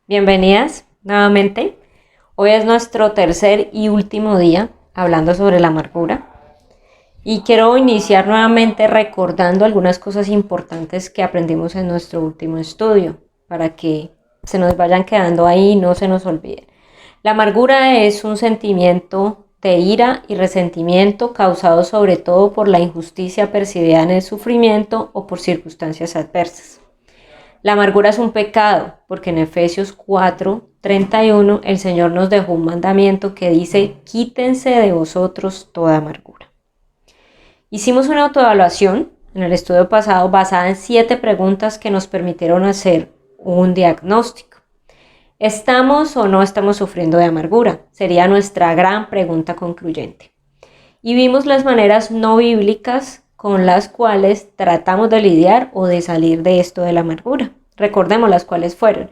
Bienvenidas nuevamente. Hoy es nuestro tercer y último día hablando sobre la amargura y quiero iniciar nuevamente recordando algunas cosas importantes que aprendimos en nuestro último estudio para que se nos vayan quedando ahí y no se nos olviden. La amargura es un sentimiento de ira y resentimiento causado sobre todo por la injusticia percibida en el sufrimiento o por circunstancias adversas. La amargura es un pecado, porque en Efesios 4:31 el Señor nos dejó un mandamiento que dice: quítense de vosotros toda amargura. Hicimos una autoevaluación en el estudio pasado basada en 7 preguntas que nos permitieron hacer un diagnóstico. ¿Estamos o no estamos sufriendo de amargura? Sería nuestra gran pregunta concluyente. Y vimos las maneras no bíblicas con las cuales tratamos de lidiar o de salir de esto de la amargura. Recordemos las cuales fueron: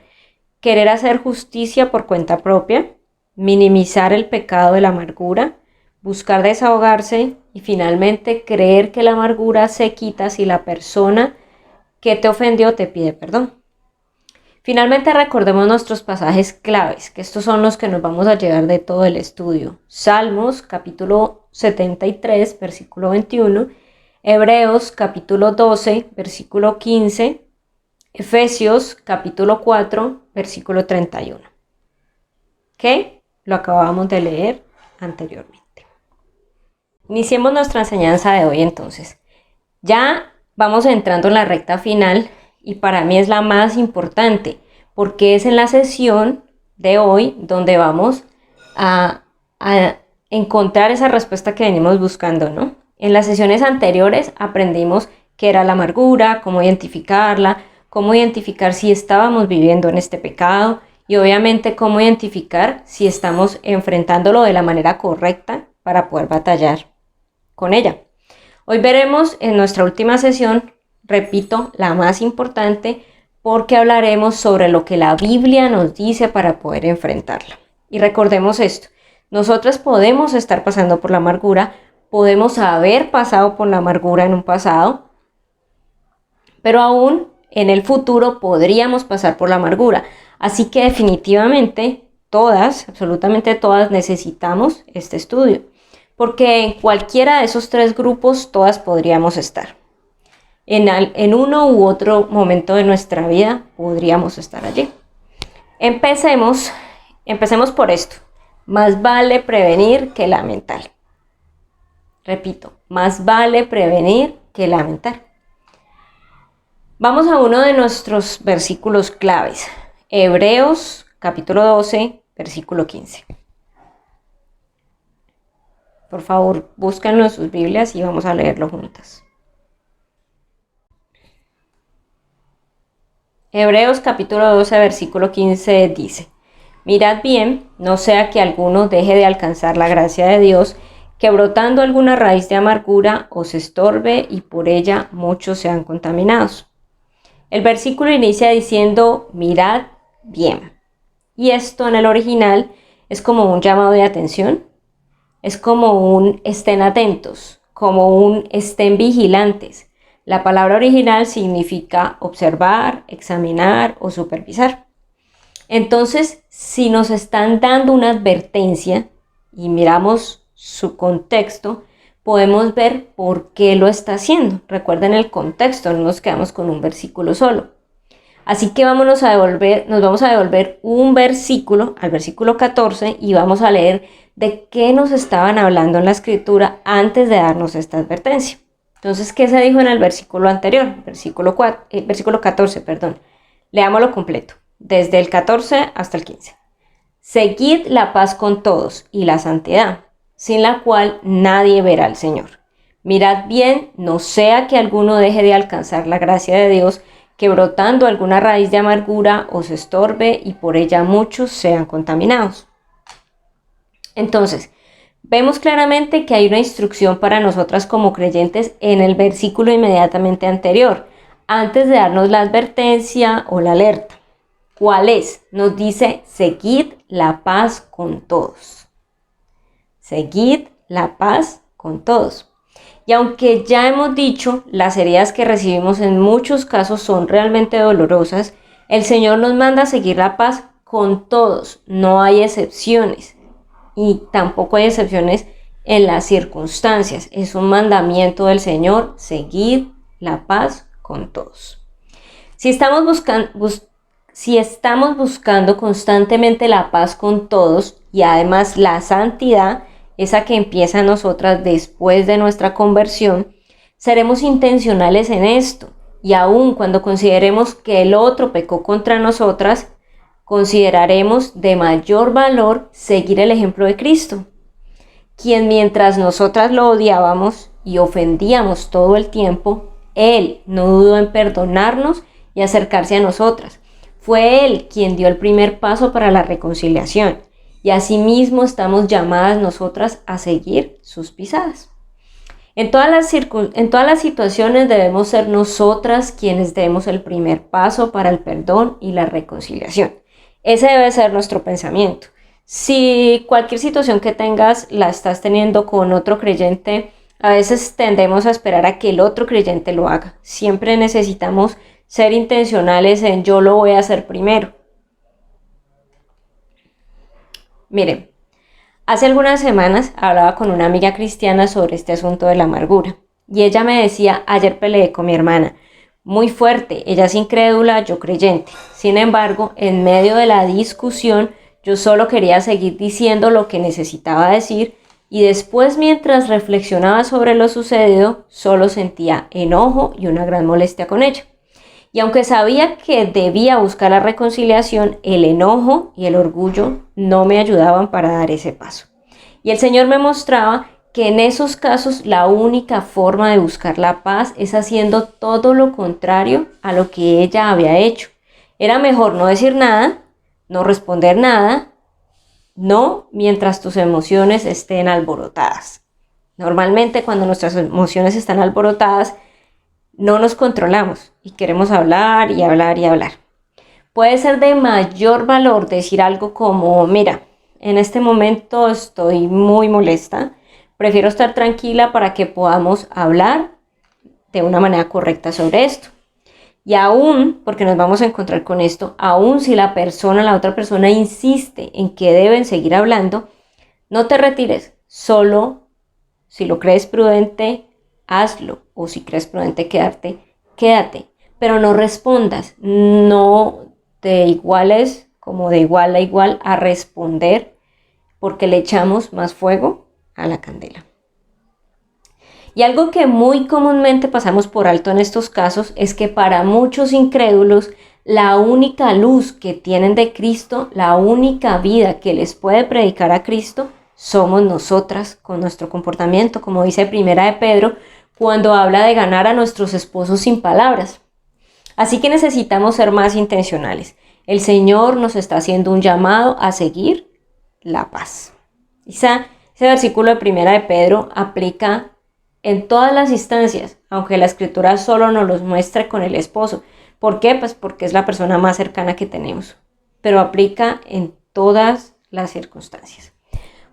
querer hacer justicia por cuenta propia, minimizar el pecado de la amargura, buscar desahogarse y finalmente creer que la amargura se quita si la persona que te ofendió te pide perdón. Finalmente recordemos nuestros pasajes claves, que estos son los que nos vamos a llevar de todo el estudio. Salmos capítulo 73, versículo 21, Hebreos capítulo 12, versículo 15, Efesios capítulo 4, versículo 31, que lo acabamos de leer anteriormente. Iniciemos nuestra enseñanza de hoy entonces. Ya vamos entrando en la recta final y para mí es la más importante porque es en la sesión de hoy donde vamos a encontrar esa respuesta que venimos buscando, ¿no? En las sesiones anteriores aprendimos qué era la amargura, cómo identificarla, cómo identificar si estábamos viviendo en este pecado y obviamente cómo identificar si estamos enfrentándolo de la manera correcta para poder batallar con ella. Hoy veremos en nuestra última sesión, repito, la más importante, porque hablaremos sobre lo que la Biblia nos dice para poder enfrentarla. Y recordemos esto, nosotras podemos estar pasando por la amargura, podemos haber pasado por la amargura en un pasado, pero aún en el futuro podríamos pasar por la amargura. Así que definitivamente todas, absolutamente todas, necesitamos este estudio, porque en cualquiera de esos 3 grupos todas podríamos estar. En uno u otro momento de nuestra vida podríamos estar allí. Empecemos por esto. Más vale prevenir que lamentar. Repito, más vale prevenir que lamentar. Vamos a uno de nuestros versículos claves. Hebreos capítulo 12, versículo 15. Por favor, búsquenlo en sus Biblias y vamos a leerlo juntas. Hebreos capítulo 12, versículo 15 dice: mirad bien, no sea que alguno deje de alcanzar la gracia de Dios, que brotando alguna raíz de amargura os estorbe y por ella muchos sean contaminados. El versículo inicia diciendo: mirad bien. Y esto en el original es como un llamado de atención, es como un estén atentos, como un estén vigilantes. La palabra original significa observar, examinar o supervisar. Entonces, si nos están dando una advertencia y miramos su contexto, podemos ver por qué lo está haciendo. Recuerden el contexto, no nos quedamos con un versículo solo. Así que nos vamos a devolver un versículo, al versículo 14, y vamos a leer de qué nos estaban hablando en la escritura antes de darnos esta advertencia. Entonces, ¿qué se dijo en el versículo anterior? Versículo 14, perdón. Leámoslo completo, desde el 14 hasta el 15. Seguid la paz con todos y la santidad, sin la cual nadie verá al Señor. Mirad bien, no sea que alguno deje de alcanzar la gracia de Dios, que brotando alguna raíz de amargura os estorbe y por ella muchos sean contaminados. Entonces, vemos claramente que hay una instrucción para nosotras como creyentes en el versículo inmediatamente anterior, antes de darnos la advertencia o la alerta. ¿Cuál es? Nos dice: seguid la paz con todos. Seguid la paz con todos. Y aunque ya hemos dicho, las heridas que recibimos en muchos casos son realmente dolorosas, el Señor nos manda a seguir la paz con todos, no hay excepciones y tampoco hay excepciones en las circunstancias. Es un mandamiento del Señor, seguir la paz con todos. Si estamos buscando constantemente la paz con todos y además la santidad, esa que empieza en nosotras después de nuestra conversión, seremos intencionales en esto. Y aun cuando consideremos que el otro pecó contra nosotras, consideraremos de mayor valor seguir el ejemplo de Cristo, quien mientras nosotras lo odiábamos y ofendíamos todo el tiempo, Él no dudó en perdonarnos y acercarse a nosotras. Fue Él quien dio el primer paso para la reconciliación, y asimismo estamos llamadas nosotras a seguir sus pisadas. En todas las situaciones debemos ser nosotras quienes demos el primer paso para el perdón y la reconciliación. Ese debe ser nuestro pensamiento. Si cualquier situación que tengas la estás teniendo con otro creyente, a veces tendemos a esperar a que el otro creyente lo haga. Siempre necesitamos ser intencionales en yo lo voy a hacer primero. Miren, hace algunas semanas hablaba con una amiga cristiana sobre este asunto de la amargura y ella me decía, ayer peleé con mi hermana, muy fuerte, ella es incrédula, yo creyente. Sin embargo, en medio de la discusión, yo solo quería seguir diciendo lo que necesitaba decir y después, mientras reflexionaba sobre lo sucedido, solo sentía enojo y una gran molestia con ella. Y aunque sabía que debía buscar la reconciliación, el enojo y el orgullo no me ayudaban para dar ese paso. Y el Señor me mostraba que en esos casos la única forma de buscar la paz es haciendo todo lo contrario a lo que ella había hecho. Era mejor no decir nada, no responder nada, no mientras tus emociones estén alborotadas. Normalmente cuando nuestras emociones están alborotadas, no nos controlamos y queremos hablar y hablar y hablar. Puede ser de mayor valor decir algo como, mira, en este momento estoy muy molesta, prefiero estar tranquila para que podamos hablar de una manera correcta sobre esto. Y aún, porque nos vamos a encontrar con esto, aún si la otra persona insiste en que deben seguir hablando, no te retires, solo si lo crees prudente, hazlo, o si crees prudente quedarte, quédate, pero no respondas, no te iguales como de igual a igual a responder, porque le echamos más fuego a la candela. Y algo que muy comúnmente pasamos por alto en estos casos es que para muchos incrédulos la única luz que tienen de Cristo, la única vida que les puede predicar a Cristo, somos nosotras con nuestro comportamiento, como dice Primera de Pedro, cuando habla de ganar a nuestros esposos sin palabras. Así que necesitamos ser más intencionales. El Señor nos está haciendo un llamado a seguir la paz. Ese versículo de Primera de Pedro aplica en todas las instancias, aunque la Escritura solo nos los muestra con el esposo. ¿Por qué? Pues porque es la persona más cercana que tenemos, pero aplica en todas las circunstancias.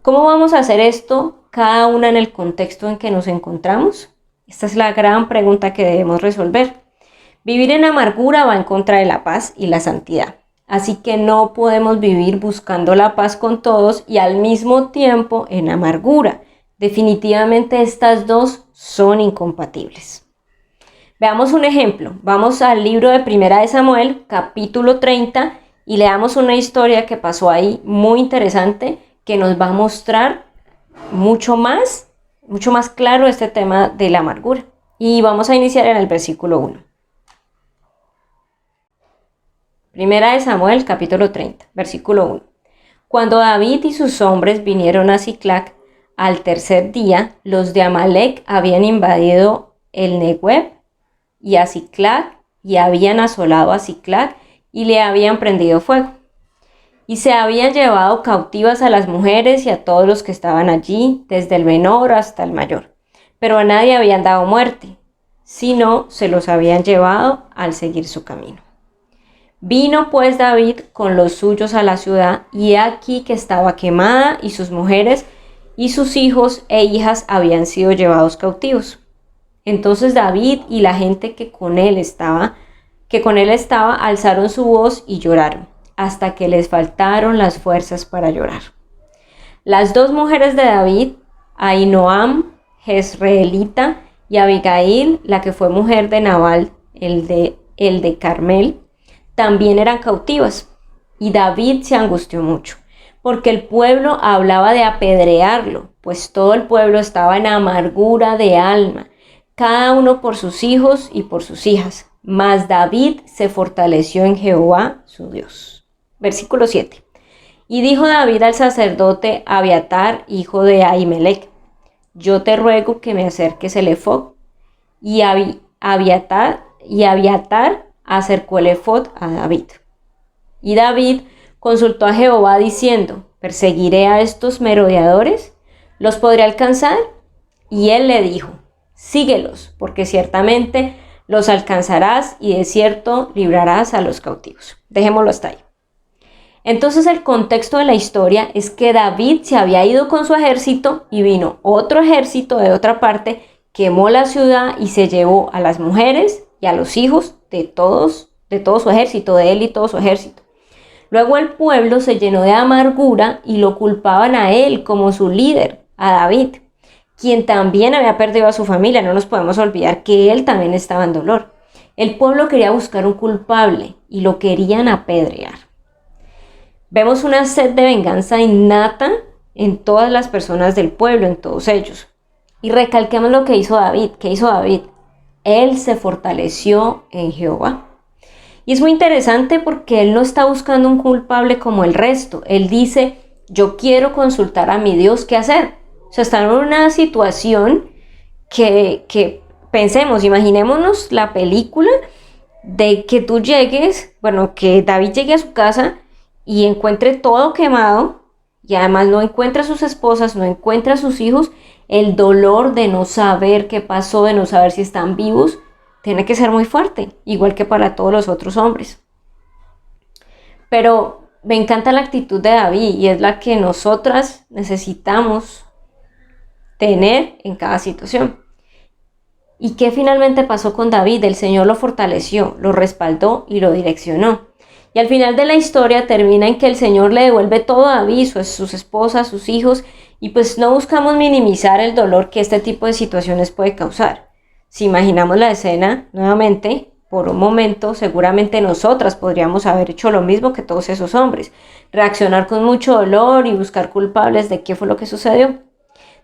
¿Cómo vamos a hacer esto, cada una en el contexto en que nos encontramos? Esta es la gran pregunta que debemos resolver. Vivir en amargura va en contra de la paz y la santidad. Así que no podemos vivir buscando la paz con todos y al mismo tiempo en amargura. Definitivamente estas dos son incompatibles. Veamos un ejemplo. Vamos al libro de Primera de Samuel, capítulo 30, y leamos una historia que pasó ahí muy interesante que nos va a mostrar mucho más claro este tema de la amargura. Y vamos a iniciar en el versículo 1. Primera de Samuel, capítulo 30, versículo 1. Cuando David y sus hombres vinieron a Siclac, al tercer día, los de Amalec habían invadido el Negueb y a Siclac, y habían asolado a Siclac y le habían prendido fuego. Y se habían llevado cautivas a las mujeres y a todos los que estaban allí, desde el menor hasta el mayor. Pero a nadie habían dado muerte, sino se los habían llevado al seguir su camino. Vino pues David con los suyos a la ciudad, y he aquí que estaba quemada, y sus mujeres y sus hijos e hijas habían sido llevados cautivos. Entonces David y la gente que con él estaba alzaron su voz y lloraron. hasta que les faltaron las fuerzas para llorar. Las dos mujeres de David, Ahinoam, jezreelita, y Abigail, la que fue mujer de Nabal, el de Carmel, también eran cautivas. Y David se angustió mucho, porque el pueblo hablaba de apedrearlo, pues todo el pueblo estaba en amargura de alma, cada uno por sus hijos y por sus hijas. Mas David se fortaleció en Jehová, su Dios. Versículo 7. Y dijo David al sacerdote Abiatar, hijo de Ahimelech: yo te ruego que me acerques el efod. Y Abiatar acercó el efod a David. Y David consultó a Jehová diciendo: ¿perseguiré a estos merodeadores? ¿Los podré alcanzar? Y él le dijo: síguelos, porque ciertamente los alcanzarás y de cierto librarás a los cautivos. Dejémoslo hasta ahí. Entonces el contexto de la historia es que David se había ido con su ejército y vino otro ejército de otra parte, quemó la ciudad y se llevó a las mujeres y a los hijos de todo su ejército, de él y todo su ejército. Luego el pueblo se llenó de amargura y lo culpaban a él como su líder, a David, quien también había perdido a su familia. No nos podemos olvidar que él también estaba en dolor. El pueblo quería buscar un culpable y lo querían apedrear. Vemos una sed de venganza innata en todas las personas del pueblo, en todos ellos. Y recalquemos lo que hizo David. ¿Qué hizo David? Él se fortaleció en Jehová. Y es muy interesante porque él no está buscando un culpable como el resto. Él dice: yo quiero consultar a mi Dios qué hacer. O sea, está en una situación que pensemos, imaginémonos la película de que tú llegues, que David llegue a su casa y encuentre todo quemado, y además no encuentra a sus esposas, no encuentra a sus hijos. El dolor de no saber qué pasó, de no saber si están vivos, tiene que ser muy fuerte, igual que para todos los otros hombres. Pero me encanta la actitud de David, y es la que nosotras necesitamos tener en cada situación. ¿Y qué finalmente pasó con David? El Señor lo fortaleció, lo respaldó y lo direccionó. Y al final de la historia termina en que el Señor le devuelve todo a David, sus esposas, sus hijos, y pues no buscamos minimizar el dolor que este tipo de situaciones puede causar. Si imaginamos la escena nuevamente, por un momento, seguramente nosotras podríamos haber hecho lo mismo que todos esos hombres, reaccionar con mucho dolor y buscar culpables de qué fue lo que sucedió.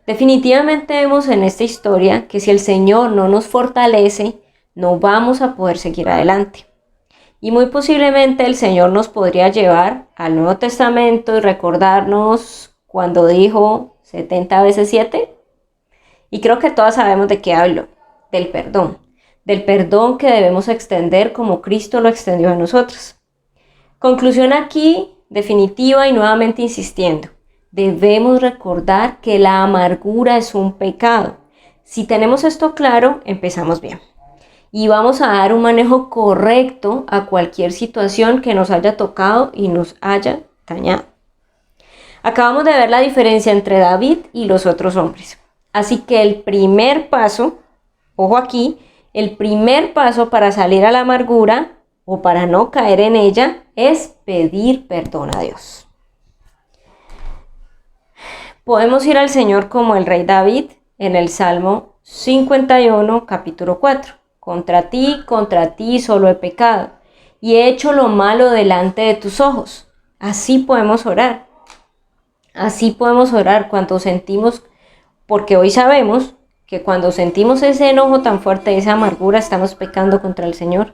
Definitivamente vemos en esta historia que si el Señor no nos fortalece, no vamos a poder seguir adelante. Y muy posiblemente el Señor nos podría llevar al Nuevo Testamento y recordarnos cuando dijo 70 veces 7. Y creo que todas sabemos de qué hablo, del perdón que debemos extender como Cristo lo extendió a nosotros. Conclusión aquí, definitiva y nuevamente insistiendo. Debemos recordar que la amargura es un pecado. Si tenemos esto claro, empezamos bien. Y vamos a dar un manejo correcto a cualquier situación que nos haya tocado y nos haya dañado. Acabamos de ver la diferencia entre David y los otros hombres. Así que el primer paso, ojo aquí, el primer paso para salir a la amargura o para no caer en ella es pedir perdón a Dios. Podemos ir al Señor como el rey David en el Salmo 51, capítulo 4. Contra ti solo he pecado, y he hecho lo malo delante de tus ojos. Así podemos orar. Así podemos orar cuando sentimos, porque hoy sabemos que cuando sentimos ese enojo tan fuerte, esa amargura, estamos pecando contra el Señor.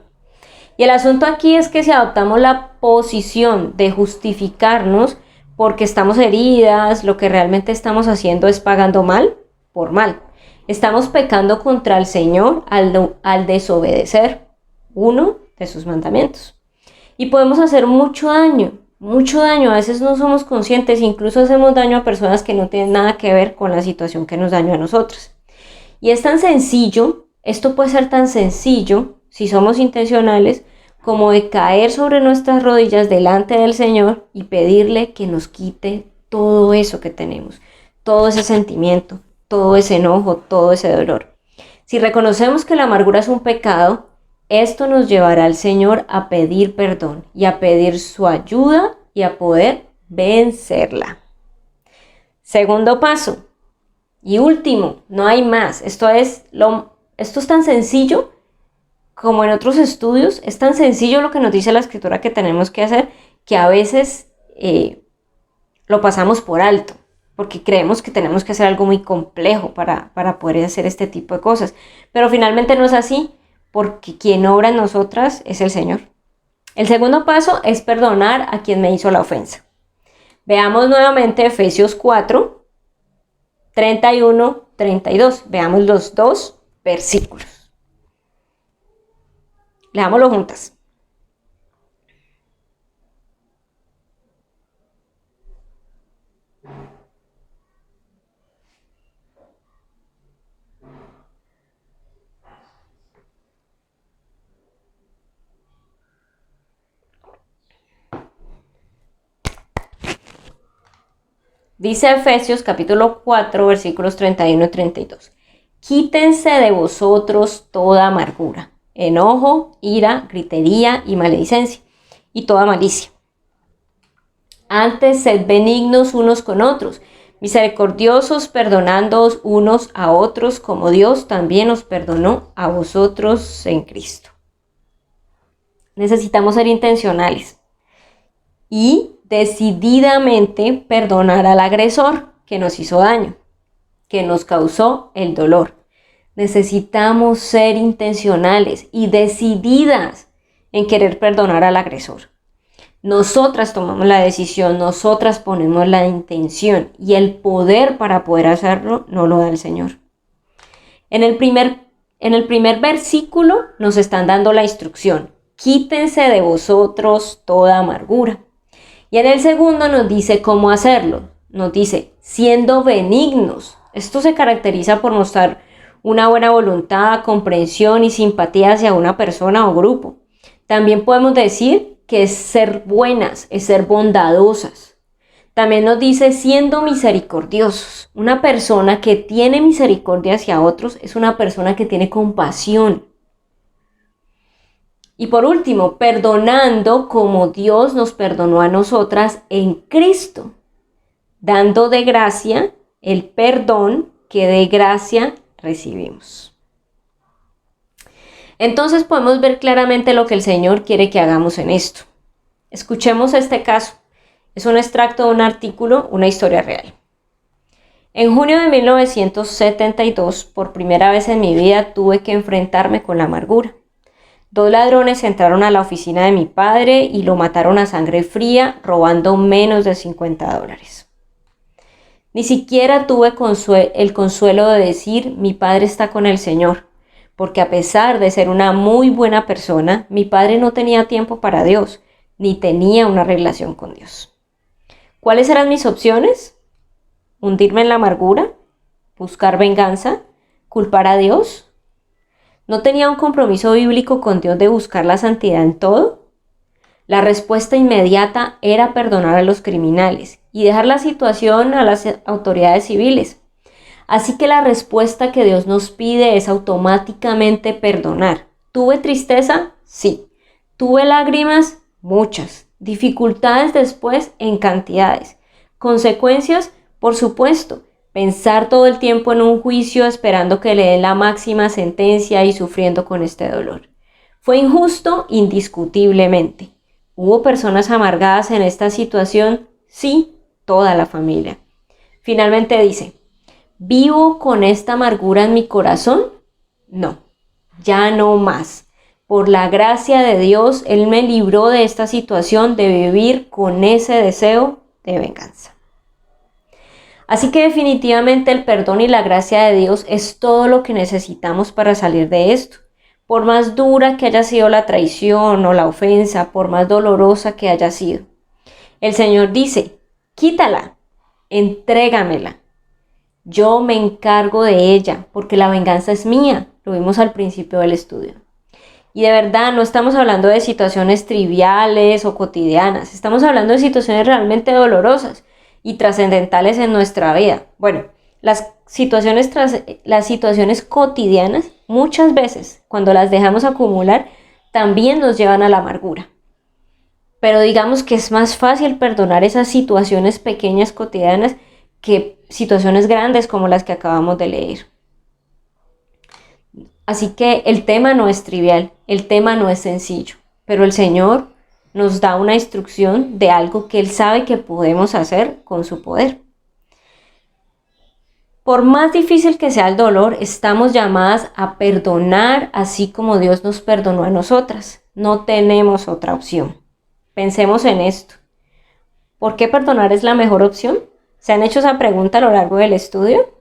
Y el asunto aquí es que si adoptamos la posición de justificarnos porque estamos heridas, lo que realmente estamos haciendo es pagando mal por mal. Estamos pecando contra el Señor al desobedecer uno de sus mandamientos. Y podemos hacer mucho daño. A veces no somos conscientes, incluso hacemos daño a personas que no tienen nada que ver con la situación que nos dañó a nosotros. Y es tan sencillo, esto puede ser tan sencillo, si somos intencionales, como de caer sobre nuestras rodillas delante del Señor y pedirle que nos quite todo eso que tenemos, todo ese sentimiento, todo ese enojo, todo ese dolor. Si reconocemos que la amargura es un pecado Esto nos llevará al Señor a pedir perdón y a pedir su ayuda y a poder vencerla. Segundo paso y último, no hay más. Esto es tan sencillo como en otros estudios, es tan sencillo lo que nos dice la Escritura que tenemos que hacer, que a veces lo pasamos por alto, porque creemos que tenemos que hacer algo muy complejo para poder hacer este tipo de cosas. Pero finalmente no es así, porque quien obra en nosotras es el Señor. El segundo paso es perdonar a quien me hizo la ofensa. Veamos nuevamente Efesios 4, 31, 32. Veamos los dos versículos. Leámoslo juntas. Dice Efesios capítulo 4, versículos 31 y 32. Quítense de vosotros toda amargura, enojo, ira, gritería y maledicencia, y toda malicia. Antes sed benignos unos con otros, misericordiosos, perdonándoos unos a otros, como Dios también os perdonó a vosotros en Cristo. Necesitamos ser intencionales y decididamente perdonar al agresor que nos hizo daño, que nos causó el dolor. Necesitamos ser intencionales y decididas en querer perdonar al agresor. Nosotras tomamos la decisión, nosotras ponemos la intención y el poder para poder hacerlo nos lo da el Señor. En el primer versículo nos están dando la instrucción: quítense de vosotros toda amargura. Y en el segundo nos dice cómo hacerlo. Nos dice, siendo benignos. Esto se caracteriza por mostrar una buena voluntad, comprensión y simpatía hacia una persona o grupo. También podemos decir que es ser buenas, es ser bondadosas. También nos dice siendo misericordiosos. Una persona que tiene misericordia hacia otros es una persona que tiene compasión. Y por último, perdonando como Dios nos perdonó a nosotras en Cristo, dando de gracia el perdón que de gracia recibimos. Entonces podemos ver claramente lo que el Señor quiere que hagamos en esto. Escuchemos este caso. Es un extracto de un artículo, una historia real. En junio de 1972, por primera vez en mi vida, tuve que enfrentarme con la amargura. 2 ladrones entraron a la oficina de mi padre y lo mataron a sangre fría, robando menos de $50. Ni siquiera tuve el consuelo de decir, mi padre está con el Señor, porque a pesar de ser una muy buena persona, mi padre no tenía tiempo para Dios, ni tenía una relación con Dios. ¿Cuáles eran mis opciones? ¿Hundirme en la amargura? ¿Buscar venganza? ¿Culpar a Dios? ¿No tenía un compromiso bíblico con Dios de buscar la santidad en todo? La respuesta inmediata era perdonar a los criminales y dejar la situación a las autoridades civiles. Así que la respuesta que Dios nos pide es automáticamente perdonar. ¿Tuve tristeza? Sí. ¿Tuve lágrimas? Muchas. ¿Dificultades después? En cantidades. ¿Consecuencias? Por supuesto. Pensar todo el tiempo en un juicio esperando que le den la máxima sentencia y sufriendo con este dolor. ¿Fue injusto? Indiscutiblemente. ¿Hubo personas amargadas en esta situación? Sí, toda la familia. Finalmente dice, ¿vivo con esta amargura en mi corazón? No, ya no más. Por la gracia de Dios, Él me libró de esta situación de vivir con ese deseo de venganza. Así que definitivamente el perdón y la gracia de Dios es todo lo que necesitamos para salir de esto. Por más dura que haya sido la traición o la ofensa, por más dolorosa que haya sido. El Señor dice, quítala, entrégamela. Yo me encargo de ella, porque la venganza es mía. Lo vimos al principio del estudio. Y de verdad no estamos hablando de situaciones triviales o cotidianas. Estamos hablando de situaciones realmente dolorosas y trascendentales en nuestra vida. Bueno, las situaciones cotidianas, muchas veces, cuando las dejamos acumular, también nos llevan a la amargura. Pero digamos que es más fácil perdonar esas situaciones pequeñas cotidianas que situaciones grandes como las que acabamos de leer. Así que el tema no es trivial, el tema no es sencillo, pero el Señor nos da una instrucción de algo que Él sabe que podemos hacer con su poder. Por más difícil que sea el dolor, estamos llamadas a perdonar así como Dios nos perdonó a nosotras. No tenemos otra opción. Pensemos en esto. ¿Por qué perdonar es la mejor opción? ¿Se han hecho esa pregunta a lo largo del estudio?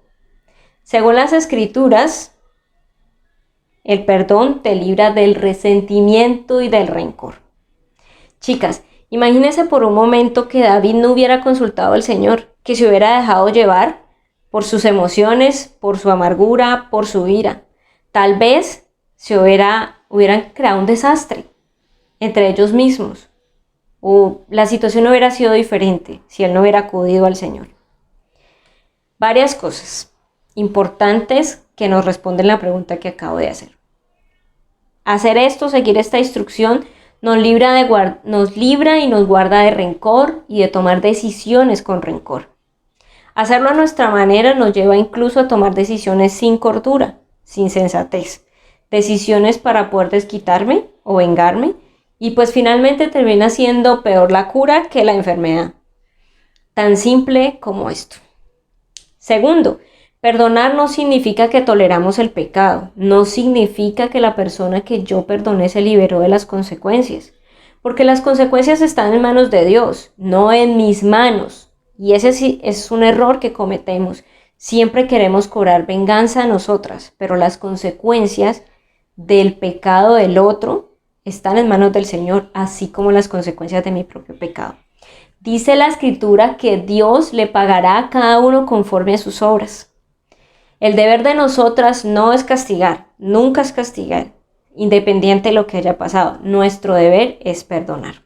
Según las Escrituras, el perdón te libra del resentimiento y del rencor. Chicas, imagínense por un momento que David no hubiera consultado al Señor, que se hubiera dejado llevar por sus emociones, por su amargura, por su ira. Tal vez hubieran creado un desastre entre ellos mismos, o la situación hubiera sido diferente si él no hubiera acudido al Señor. Varias cosas importantes que nos responden la pregunta que acabo de hacer. Hacer esto, seguir esta instrucción, nos libra y nos guarda de rencor y de tomar decisiones con rencor. Hacerlo a nuestra manera nos lleva incluso a tomar decisiones sin cordura, sin sensatez, decisiones para poder desquitarme o vengarme, y pues finalmente termina siendo peor la cura que la enfermedad. Tan simple como esto. Segundo, perdonar no significa que toleramos el pecado, no significa que la persona que yo perdoné se liberó de las consecuencias, porque las consecuencias están en manos de Dios, no en mis manos. Y ese sí es un error que cometemos. Siempre queremos cobrar venganza a nosotras, pero las consecuencias del pecado del otro están en manos del Señor, así como las consecuencias de mi propio pecado. Dice la Escritura que Dios le pagará a cada uno conforme a sus obras. El deber de nosotras no es castigar, nunca es castigar, independiente de lo que haya pasado. Nuestro deber es perdonar.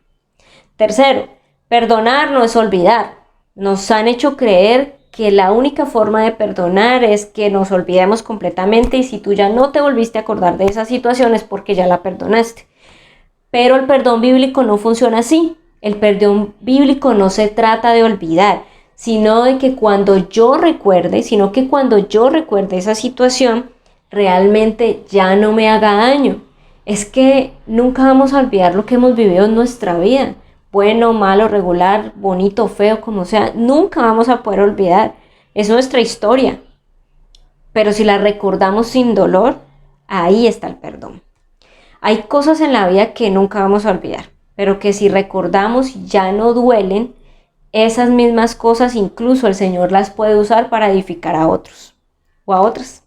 Tercero, perdonar no es olvidar. Nos han hecho creer que la única forma de perdonar es que nos olvidemos completamente, y si tú ya no te volviste a acordar de esa situación es porque ya la perdonaste. Pero el perdón bíblico no funciona así. El perdón bíblico no se trata de olvidar, sino que cuando yo recuerde esa situación, realmente ya no me haga daño. Es que nunca vamos a olvidar lo que hemos vivido en nuestra vida. Bueno, malo, regular, bonito, feo, como sea, nunca vamos a poder olvidar. Es nuestra historia. Pero si la recordamos sin dolor, ahí está el perdón. Hay cosas en la vida que nunca vamos a olvidar, pero que si recordamos y ya no duelen, esas mismas cosas incluso el Señor las puede usar para edificar a otros o a otras.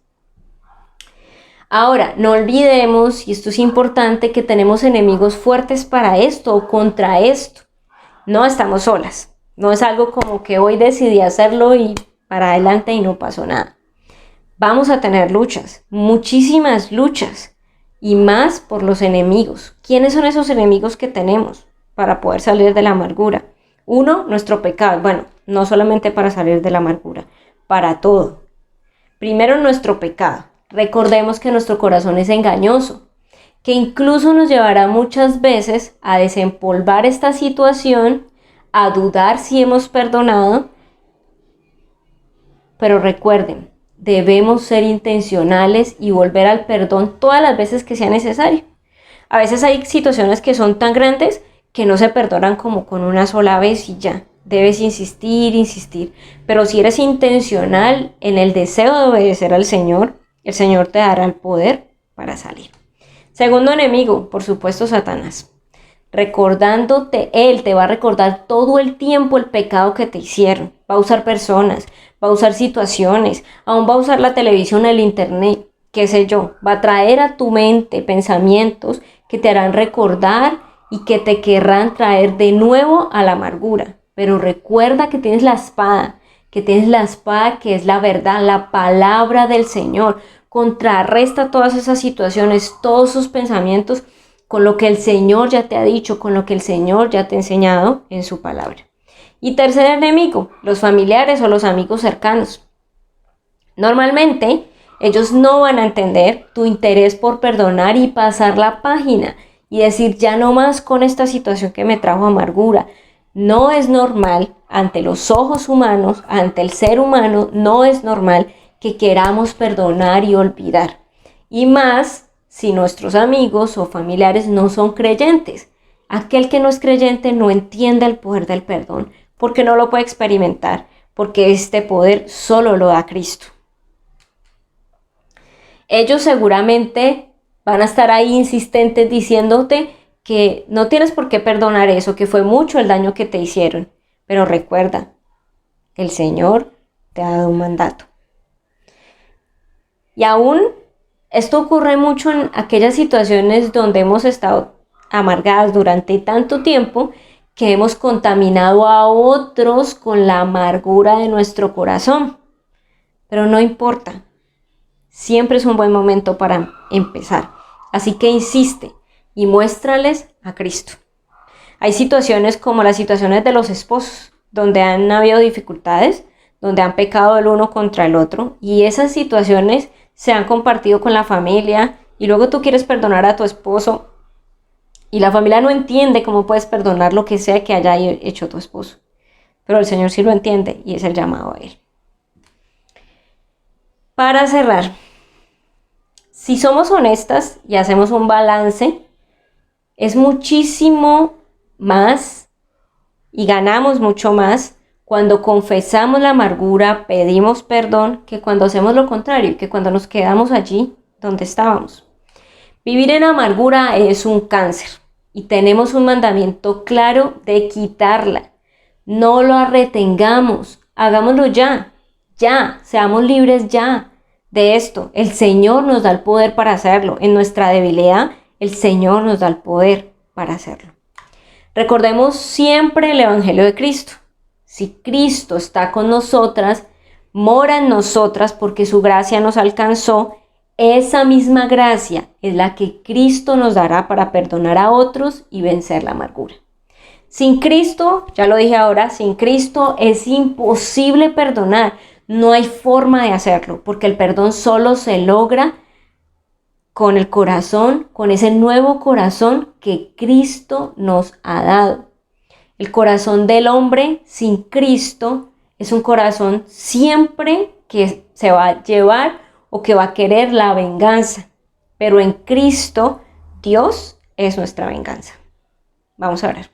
Ahora, no olvidemos, y esto es importante, que tenemos enemigos fuertes para esto o contra esto. No estamos solas. No es algo como que hoy decidí hacerlo y para adelante y no pasó nada. Vamos a tener luchas, muchísimas luchas, y más por los enemigos. ¿Quiénes son esos enemigos que tenemos para poder salir de la amargura? Uno, nuestro pecado. Bueno, no solamente para salir de la amargura, para todo. Primero, nuestro pecado. Recordemos que nuestro corazón es engañoso, que incluso nos llevará muchas veces a desempolvar esta situación, a dudar si hemos perdonado. Pero recuerden, debemos ser intencionales y volver al perdón todas las veces que sea necesario. A veces hay situaciones que son tan grandes que no se perdonan como con una sola vez y ya. Debes insistir. Pero si eres intencional en el deseo de obedecer al Señor, el Señor te dará el poder para salir. Segundo enemigo, por supuesto, Satanás. Recordándote, él te va a recordar todo el tiempo el pecado que te hicieron. Va a usar personas, va a usar situaciones, aún va a usar la televisión, el internet, qué sé yo. Va a traer a tu mente pensamientos que te harán recordar y que te querrán traer de nuevo a la amargura. Pero recuerda que tienes la espada, que es la verdad, la palabra del Señor. Contrarresta todas esas situaciones, todos esos pensamientos con lo que el Señor ya te ha dicho, con lo que el Señor ya te ha enseñado en su palabra. Y tercer enemigo, los familiares o los amigos cercanos. Normalmente, ellos no van a entender tu interés por perdonar y pasar la página. y decir ya no más con esta situación que me trajo amargura. No es normal ante los ojos humanos, ante el ser humano, no es normal que queramos perdonar y olvidar. Y más si nuestros amigos o familiares no son creyentes. Aquel que no es creyente no entiende el poder del perdón porque no lo puede experimentar, porque este poder solo lo da Cristo. Ellos seguramente van a estar ahí insistentes diciéndote que no tienes por qué perdonar eso, que fue mucho el daño que te hicieron. Pero recuerda, el Señor te ha dado un mandato. Y aún esto ocurre mucho en aquellas situaciones donde hemos estado amargadas durante tanto tiempo que hemos contaminado a otros con la amargura de nuestro corazón. Pero no importa, siempre es un buen momento para empezar. Así que insiste y muéstrales a Cristo. Hay situaciones como las situaciones de los esposos, donde han habido dificultades, donde han pecado el uno contra el otro, y esas situaciones se han compartido con la familia, y luego tú quieres perdonar a tu esposo, y la familia no entiende cómo puedes perdonar lo que sea que haya hecho tu esposo. Pero el Señor sí lo entiende, y es el llamado a Él. Para cerrar, si somos honestas y hacemos un balance, es muchísimo más y ganamos mucho más cuando confesamos la amargura, pedimos perdón, que cuando hacemos lo contrario, que cuando nos quedamos allí donde estábamos. Vivir en amargura es un cáncer y tenemos un mandamiento claro de quitarla. No lo retengamos, hagámoslo ya, seamos libres ya de esto. El Señor nos da el poder para hacerlo. En nuestra debilidad, el Señor nos da el poder para hacerlo. Recordemos siempre el Evangelio de Cristo. Si Cristo está con nosotras, mora en nosotras porque su gracia nos alcanzó, esa misma gracia es la que Cristo nos dará para perdonar a otros y vencer la amargura. Sin Cristo, ya lo dije ahora, sin Cristo es imposible perdonar. No hay forma de hacerlo porque el perdón solo se logra con el corazón, con ese nuevo corazón que Cristo nos ha dado. El corazón del hombre sin Cristo es un corazón siempre que se va a llevar o que va a querer la venganza. Pero en Cristo, Dios es nuestra venganza. Vamos a orar.